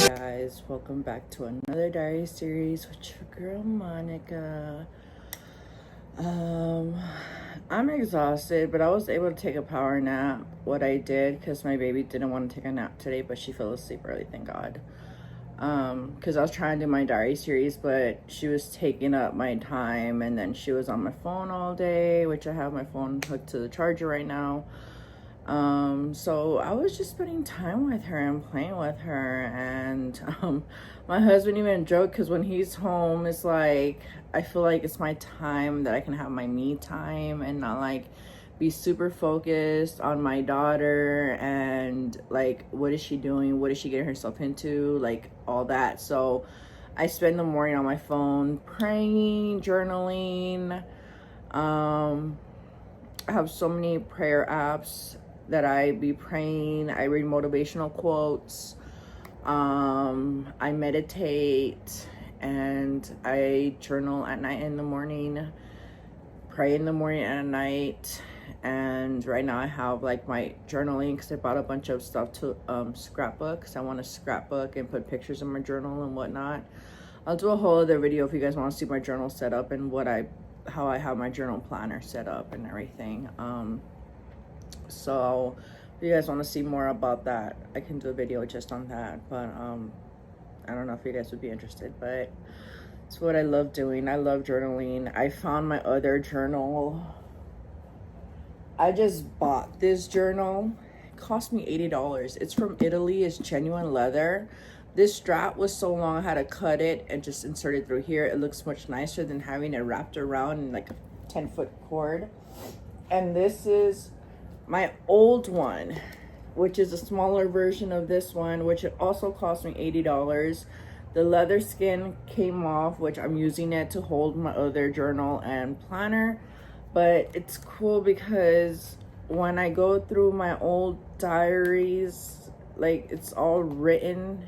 Guys, welcome back to another diary series with your girl Monica. I'm exhausted, but I was able to take a power nap. What I did, because my baby didn't want to take a nap today, but she fell asleep early, thank God. Because I was trying to do my diary series, but she was taking up my time, and then she was on my phone all day, which I have my phone hooked to the charger right now. So I was just spending time with her and playing with her, and my husband even joked, because when he's home, it's like I feel like it's my time that I can have my me time and not like be super focused on my daughter and like what is she doing, what is she getting herself into, like all that. So I spend the morning on my phone praying, journaling. I have so many prayer apps that I be praying. I read motivational quotes. I meditate, and I journal at night and in the morning, pray in the morning and at night. And right now I have like my journaling, because I bought a bunch of stuff to scrapbook, because I want to scrapbook and put pictures in my journal and whatnot. I'll do a whole other video if you guys want to see my journal set up and how I have my journal planner set up and everything. So if you guys want to see more about that, I can do a video just on that. But I don't know if you guys would be interested, but it's what I love doing. I love journaling. I found my other journal. I just bought this journal. It cost me $80. It's from Italy. It's genuine leather. This strap was so long, I had to cut it and just insert it through here. It looks much nicer than having it wrapped around in like a 10-foot cord. And this is my old one, which is a smaller version of this one, which it also cost me $80. The leather skin came off, which I'm using it to hold my other journal and planner. But it's cool because when I go through my old diaries, like it's all written.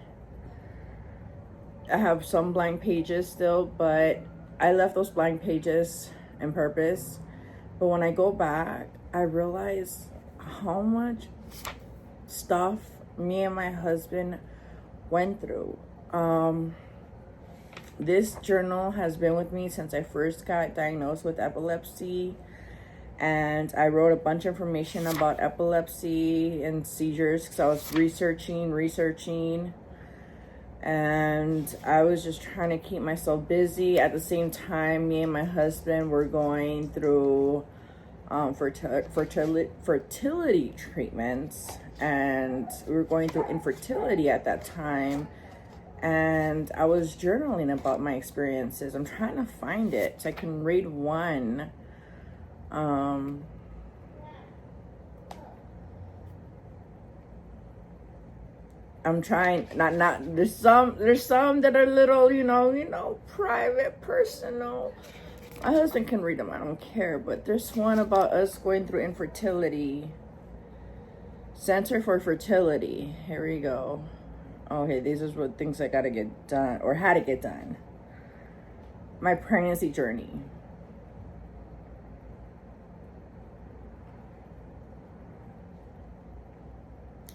I have some blank pages still, but I left those blank pages on purpose. But when I go back, I realize how much stuff me and my husband went through. This journal has been with me since I first got diagnosed with epilepsy, and I wrote a bunch of information about epilepsy and seizures because I was researching, and I was just trying to keep myself busy. At the same time, me and my husband were going through fertility treatments, and we were going through infertility at that time. And I was journaling about my experiences. I'm trying to find it so I can read one. I'm trying not there's some that are little, you know, private, personal. My husband can read them, I don't care, but there's one about us going through infertility. Center for Fertility. Here we go. Okay, these are what things I gotta get done, or had to get done. My pregnancy journey.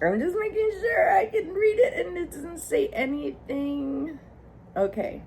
I'm just making sure I can read it and it doesn't say anything. Okay.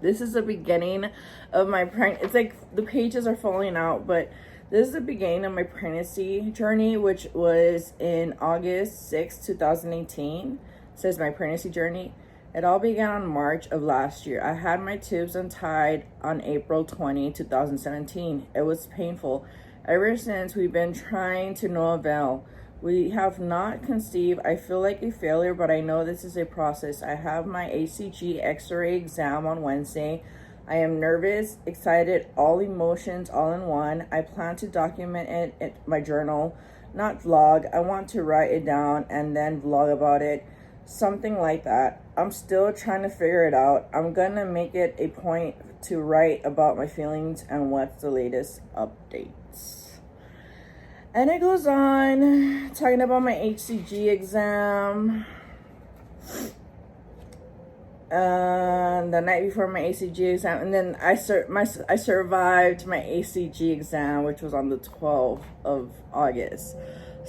This is the beginning of my pregnancy. It's like the pages are falling out, but this is the beginning of my pregnancy journey, which was in August 6, 2018. It says my pregnancy journey. It all began on March of last year. I had my tubes untied on April 20, 2017. It was painful. Ever since, we've been trying to no avail. We have not conceived. I feel like a failure, but I know this is a process. I have my ACG X-ray exam on Wednesday. I am nervous, excited, all emotions all in one. I plan to document it in my journal, not vlog. I want to write it down and then vlog about it. Something like that. I'm still trying to figure it out. I'm gonna make it a point to write about my feelings and what's the latest updates. And it goes on talking about my HCG exam. The night before my ACG exam, and then I survived my ACG exam, which was on the 12th of August.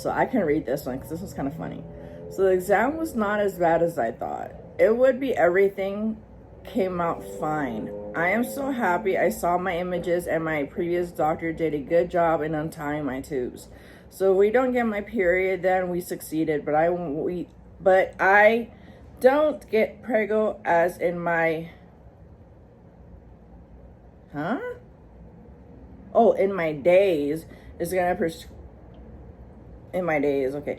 So I can read this one because this was kind of funny. So the exam was not as bad as I thought. It would be. Everything came out fine. I am so happy. I saw my images and my previous doctor did a good job in untying my tubes. So if we don't get my period, then we succeeded. But I don't get prego as in my in my days is gonna in my days, okay.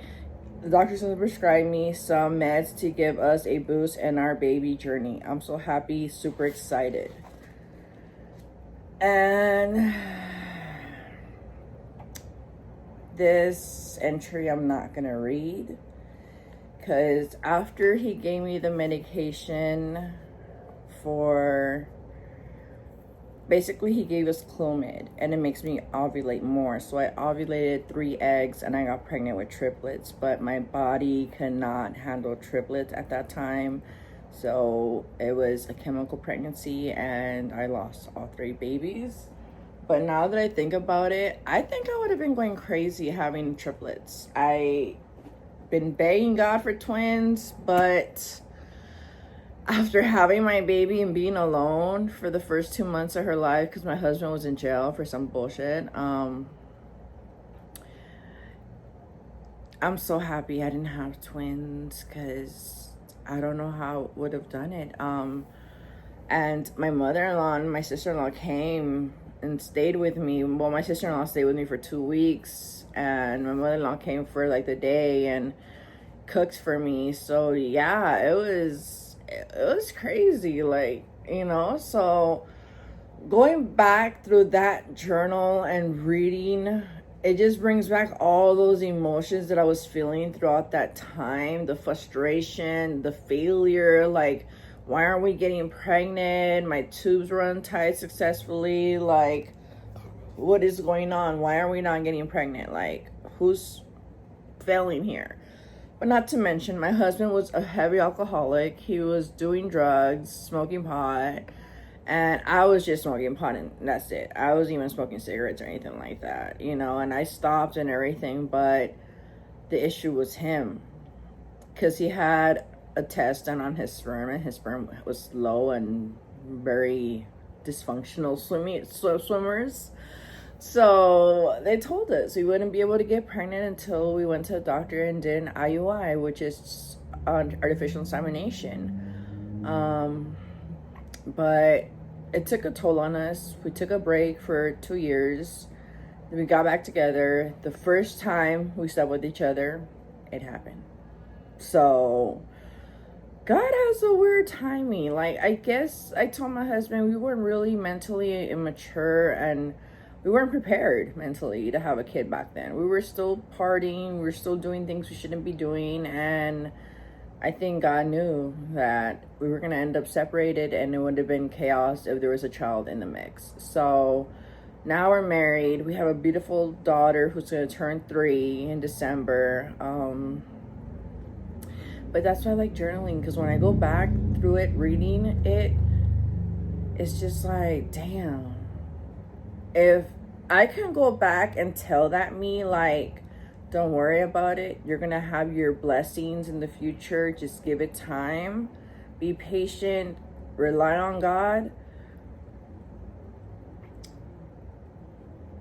The doctor's gonna prescribe me some meds to give us a boost in our baby journey. I'm so happy, super excited. And this entry I'm not gonna read because after he gave me the medication for, basically he gave us Clomid and it makes me ovulate more. So I ovulated 3 eggs and I got pregnant with triplets, but my body could not handle triplets at that time. So it was a chemical pregnancy and I lost all 3 babies. But now that I think about it, I think I would have been going crazy having triplets. I been begging God for twins, but after having my baby and being alone for the first 2 months of her life because my husband was in jail for some bullshit, I'm so happy I didn't have twins because I don't know how I would have done it. And my mother-in-law and my sister-in-law came and stayed with me. Well, my sister-in-law stayed with me for 2 weeks and my mother-in-law came for like the day and cooked for me. So yeah, it was crazy, like, you know. So going back through that journal and reading, it just brings back all those emotions that I was feeling throughout that time. The frustration, the failure, like, why aren't we getting pregnant? My tubes were untied successfully. Like, what is going on? Why are we not getting pregnant? Like, who's failing here? But not to mention, my husband was a heavy alcoholic. He was doing drugs, smoking pot, and I was just smoking pot and that's it. I wasn't even smoking cigarettes or anything like that, you know, and I stopped and everything, but the issue was him because he had a test done on his sperm and his sperm was low and very dysfunctional swimmers. So they told us we wouldn't be able to get pregnant until we went to the doctor and did an IUI, which is artificial insemination. But it took a toll on us. We took a break for 2 years. Then we got back together. The first time we slept with each other, it happened. So God has a weird timing. Like, I guess I told my husband we weren't really mentally immature and we weren't prepared mentally to have a kid back then. We were still partying. We were still doing things we shouldn't be doing. And I think God knew that we were going to end up separated and it would have been chaos if there was a child in the mix. So now we're married. We have a beautiful daughter who's going to turn 3 in December. But that's why I like journaling, because when I go back through it, reading it, it's just like, damn. If I can go back and tell that me, like, don't worry about it. You're going to have your blessings in the future. Just give it time. Be patient. Rely on God.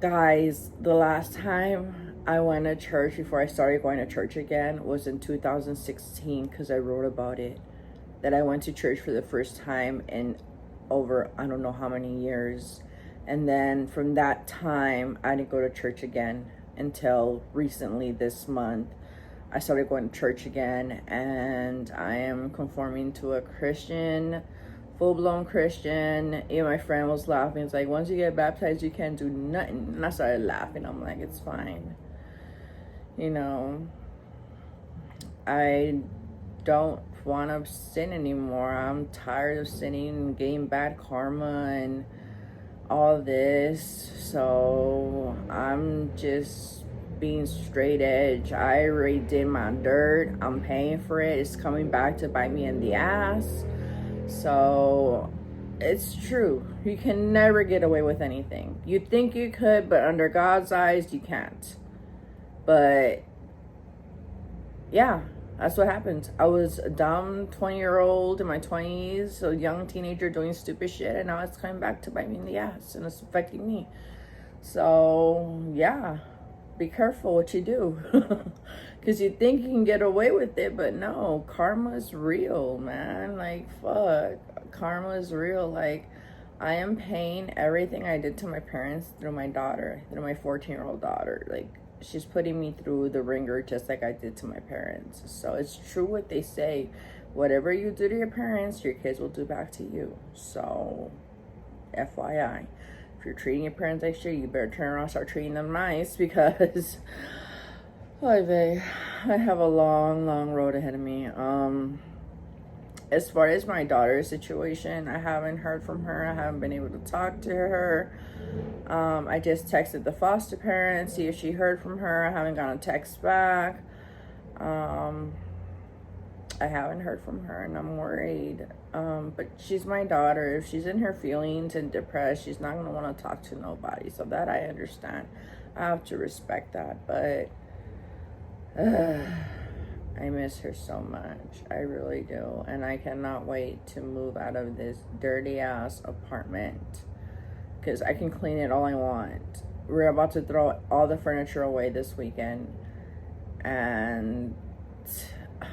Guys, the last time I went to church before I started going to church again was in 2016 because I wrote about it. That I went to church for the first time in over, I don't know how many years. And then from that time, I didn't go to church again until recently this month. I started going to church again and I am conforming to a Christian, full-blown Christian. Even my friend was laughing. It's like, once you get baptized, you can't do nothing. And I started laughing. I'm like, it's fine. You know, I don't want to sin anymore. I'm tired of sinning and getting bad karma and all this. So I'm just being straight edge. I already did my dirt. I'm paying for it. It's coming back to bite me in the ass. So it's true. You can never get away with anything. You think you could, but under God's eyes, you can't. But yeah, that's what happened. I was a dumb 20-year-old in my 20s, a young teenager doing stupid shit, and now it's coming back to bite me in the ass, and it's affecting me. So, yeah, be careful what you do. Because you think you can get away with it, but no, karma's real, man. Like, fuck. Karma's real. Like, I am paying everything I did to my parents through my daughter, through my 14-year-old daughter. Like, she's putting me through the ringer just like I did to my parents. So it's true what they say. Whatever you do to your parents, your kids will do back to you. So, FYI. If you're treating your parents like shit, you better turn around and start treating them nice, because I have a long, long road ahead of me. As far as my daughter's situation, I haven't heard from her. I haven't been able to talk to her. I just texted the foster parents, see if she heard from her. I haven't gotten a text back. I haven't heard from her, and I'm worried. But she's my daughter. If she's in her feelings and depressed, she's not going to want to talk to nobody. So that I understand. I have to respect that. But I miss her so much. I really do. And I cannot wait to move out of this dirty-ass apartment, because I can clean it all I want. We're about to throw all the furniture away this weekend. And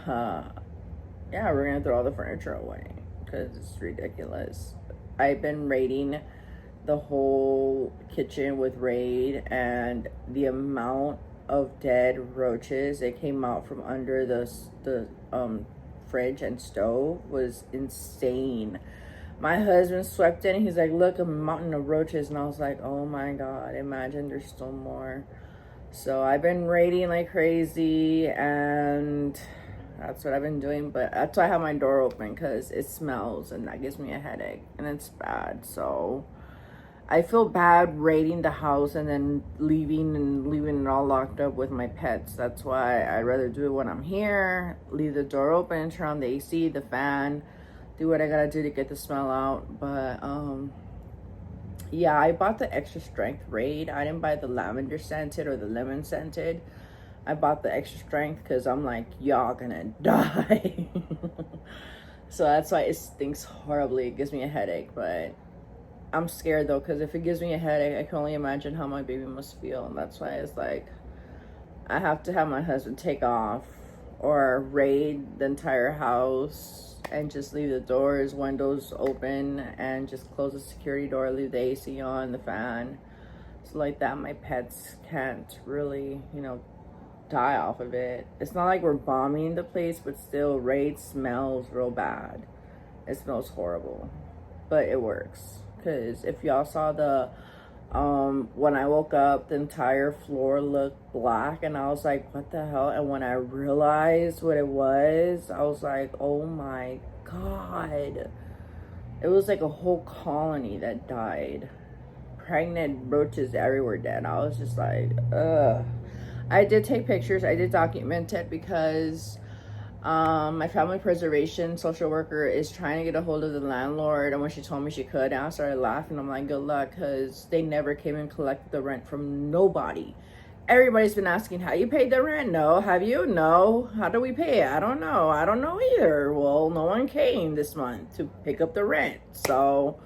yeah, we're gonna throw all the furniture away because it's ridiculous. I've been raiding the whole kitchen with Raid, and the amount of dead roaches that came out from under the fridge and stove was insane. My husband swept in and he's like, look, a mountain of roaches. And I was like, oh my God, imagine there's still more. So I've been raiding like crazy, and that's what I've been doing. But that's why I have my door open, because it smells and that gives me a headache, and it's bad. So I feel bad raiding the house and then leaving it all locked up with my pets. That's why I'd rather do it when I'm here, leave the door open, turn on the AC, the fan, do what I gotta do to get the smell out. But yeah, I bought the extra strength Raid. I didn't buy the lavender scented or the lemon scented. I bought the extra strength because I'm like, y'all gonna die. So that's why it stinks horribly. It gives me a headache, but I'm scared though, because if it gives me a headache, I can only imagine how my baby must feel. And that's why it's like, I have to have my husband take off or raid the entire house and just leave the doors, windows open, and just close the security door, leave the AC on, the fan. So like that, my pets can't really, die off of it. It's not like we're bombing the place, but still, Raid smells real bad. It smells horrible, but it works. Because if y'all saw the when I woke up, the entire floor looked black, and I was like, what the hell? And when I realized what it was, I was like, oh my God. It was like a whole colony that died. Pregnant roaches everywhere dead. I was just like, ugh. I did take pictures. I did document it, because my family preservation social worker is trying to get a hold of the landlord, and when she told me she could, I started laughing. I'm like, good luck, because they never came and collected the rent from nobody. Everybody's been asking, how you paid the rent? No. Have you? No. How do we pay it? I don't know. I don't know either. Well, no one came this month to pick up the rent. So,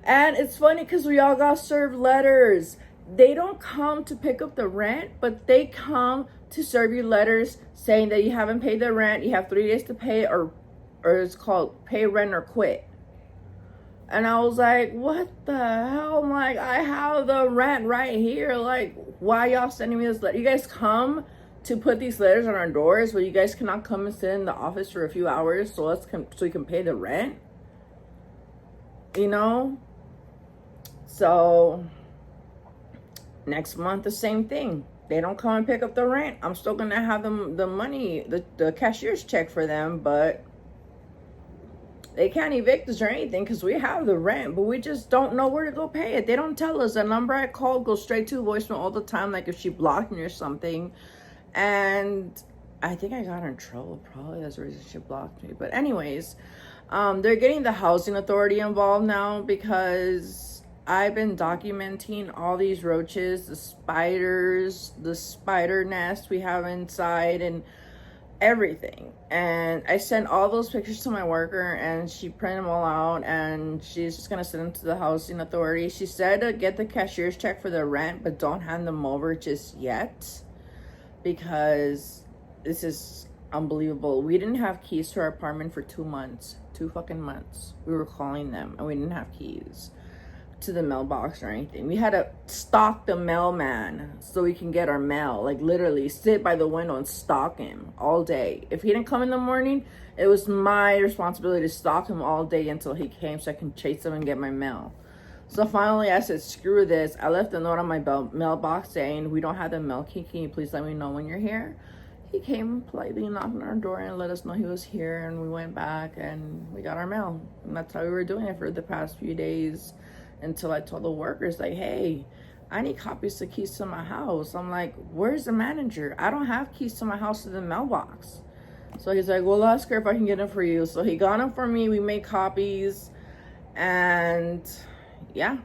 and it's funny because we all got served letters. They don't come to pick up the rent, but they come to serve you letters saying that you haven't paid the rent, you have 3 days to pay, or it's called pay rent or quit. And I was like, what the hell? I'm like, I have the rent right here. Like, why y'all sending me this letter? You guys come to put these letters on our doors, but you guys cannot come and sit in the office for a few hours so you can pay the rent? So next month, the same thing. They don't come and pick up the rent. I'm still gonna have them the money, the cashier's check for them, but they can't evict us or anything because we have the rent, but we just don't know where to go pay it. They don't tell us. The number I called goes straight to voicemail all the time, like if she blocked me or something. And I think I got in trouble. Probably that's the reason she blocked me. But anyways, they're getting the housing authority involved now, because I've been documenting all these roaches, the spiders, the spider nest we have inside, and everything. And I sent all those pictures to my worker, and she printed them all out, and she's just gonna send them to the housing authority. She said to get the cashier's check for the rent, but don't hand them over just yet, because this is unbelievable. We didn't have keys to our apartment for 2 months. 2 fucking months. We were calling them, and we didn't have keys to the mailbox or anything. We had to stalk the mailman so we can get our mail. Like, literally sit by the window and stalk him all day. If he didn't come in the morning, it was my responsibility to stalk him all day until he came so I can chase him and get my mail. So finally I said, screw this. I left a note on my mailbox saying, we don't have the mail key. Can you please let me know when you're here? He came politely, knocked on our door, and let us know he was here, and we went back and we got our mail. And that's how we were doing it for the past few days, until I told the workers, like, hey, I need copies of keys to my house. I'm like, where's the manager? I don't have keys to my house to the mailbox. So he's like, well, ask her if I can get them for you. So he got them for me. We made copies, and yeah,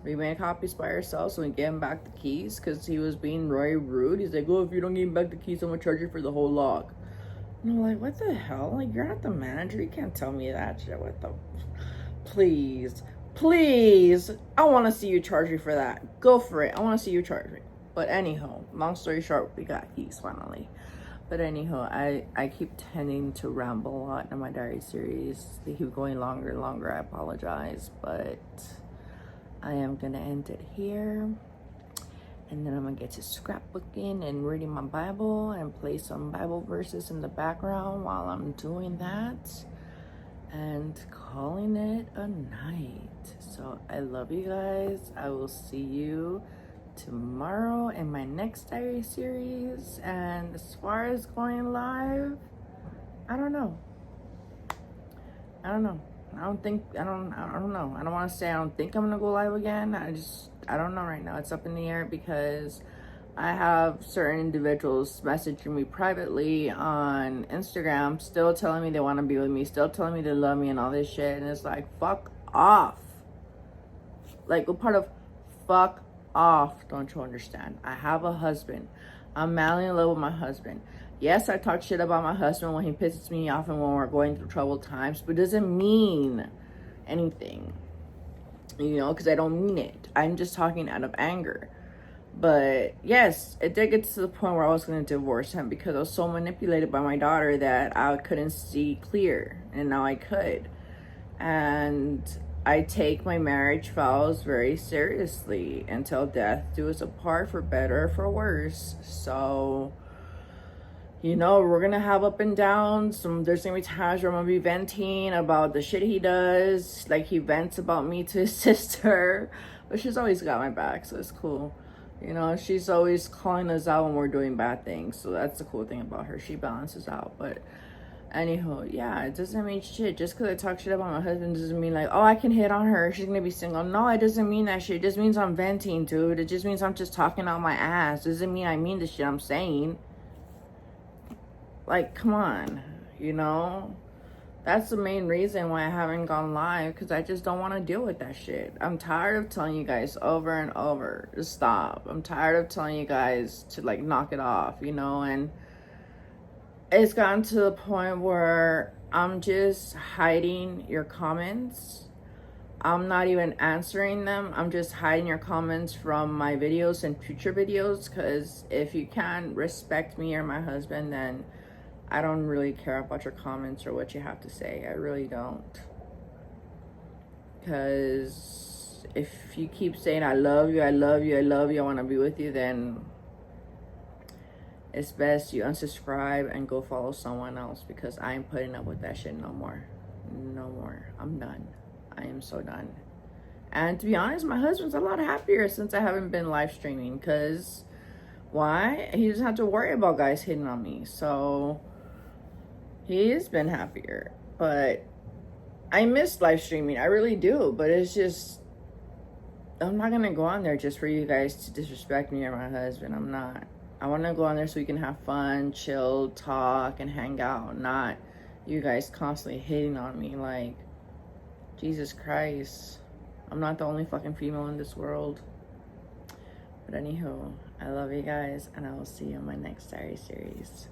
we made copies by ourselves, so we gave him back the keys, because he was being very rude. He's like, oh, if you don't give me back the keys, I'm gonna charge you for the whole log. And I'm like, what the hell? Like, you're not the manager. You can't tell me that shit. What the... Please, I want to see you charge me for that. Go for it. I want to see you charge me. But anyhow, long story short, we got keys finally. But anyhow, I keep tending to ramble a lot in my diary series. They keep going longer and longer. I apologize, but I am gonna end it here, and then I'm gonna get to scrapbooking and reading my Bible and play some Bible verses in the background while I'm doing that, and calling it a night. So I love you guys. I will see you tomorrow in my next diary series. And as far as going live, I don't know. I don't know. I don't know. I don't want to say I don't think I'm gonna go live again. I don't know right now. It's up in the air, because I have certain individuals messaging me privately on Instagram, still telling me they want to be with me, still telling me they love me and all this shit. And it's like, fuck off. Like, what part of fuck off don't you understand? I have a husband. I'm madly in love with my husband. Yes, I talk shit about my husband when he pisses me off and when we're going through troubled times, but it doesn't mean anything, you know, because I don't mean it. I'm just talking out of anger. But yes, it did get to the point where I was going to divorce him, because I was so manipulated by my daughter that I couldn't see clear, and now I could. And I take my marriage vows very seriously. Until death do us apart, for better or for worse. So, you know, we're gonna have up and downs. There's gonna be times where I'm gonna be venting about the shit he does, like he vents about me to his sister, but she's always got my back, so it's cool. You know, she's always calling us out when we're doing bad things, so that's the cool thing about her. She balances out. But anyhow, yeah, it doesn't mean shit. Just because I talk shit about my husband doesn't mean, like, oh, I can hit on her, she's gonna be single. No, it doesn't mean that shit. It just means I'm venting, dude. It just means I'm just talking out my ass. It doesn't mean I mean the shit I'm saying. Like, come on, you know? That's the main reason why I haven't gone live, because I just don't want to deal with that shit. I'm tired of telling you guys over and over to stop. I'm tired of telling you guys to, like, knock it off, you know? And it's gotten to the point where I'm just hiding your comments. I'm not even answering them. I'm just hiding your comments from my videos and future videos, because if you can't respect me or my husband, then I don't really care about your comments or what you have to say. I really don't. Because if you keep saying, I love you, I love you, I love you, I want to be with you, then it's best you unsubscribe and go follow someone else, because I ain't putting up with that shit no more. No more. I'm done. I am so done. And to be honest, my husband's a lot happier since I haven't been live streaming, because why? He doesn't have to worry about guys hitting on me. So he's been happier. But I miss live streaming. I really do. But it's just, I'm not going to go on there just for you guys to disrespect me or my husband. I'm not. I want to go on there so we can have fun, chill, talk, and hang out. Not you guys constantly hitting on me. Like, Jesus Christ. I'm not the only fucking female in this world. But anywho, I love you guys, and I will see you in my next diary series.